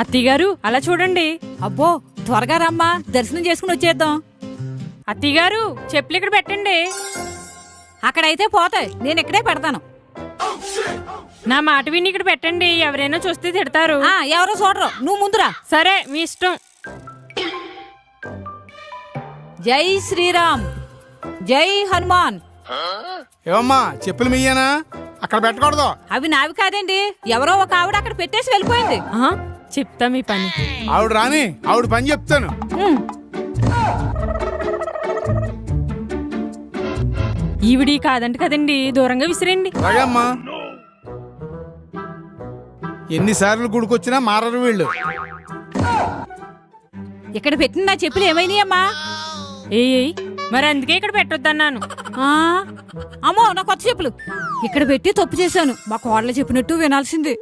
అత్తయ్యగారు అలా చూడండి. అబ్బో త్వరగా రమ్మా, దర్శనం చేసుకుని వచ్చేద్దాం. అత్తయ్యగారు చెప్పులు ఇక్కడ పెట్టండి. అక్కడైతే పోతాయి, నేను ఇక్కడే పెడతాను. నా మాట విని ఇక్కడ పెట్టండి, ఎవరైనా చూస్తే తిడతారు. ఎవరో చూడరు, నువ్వు ముందురా. సరే మీ ఇష్టం. జై శ్రీరామ్, జై హనుమాన్. ఏమమ్మా చెప్పులు మీయేనా? అక్కడ పెట్టకూడదు. అవి నావి కాదండి, ఎవరో ఒక ఆవిడ అక్కడ పెట్టేసి వెళ్ళిపోయింది. చెప్తా మీ పని. ఆవిడ రాని, ఆవిడ పని చెప్తాను. ఈవిడి కాదంట కదండి, దూరంగా విసిరండి. అలాగే అమ్మా. ఎన్నిసార్లు గుడికొచ్చినా మారరు వీళ్ళు. ఇక్కడ పెట్టిన నా చెప్పులు ఏమైనాయమ్మా? ఏయ్ మరి అందుకే ఇక్కడ పెట్టొద్దన్నాను. అమ్మో నా కొత్త చెప్పులు ఇక్కడ పెట్టి తప్పు చేశాను. మా కోడలు చెప్పినట్టు వినాల్సింది.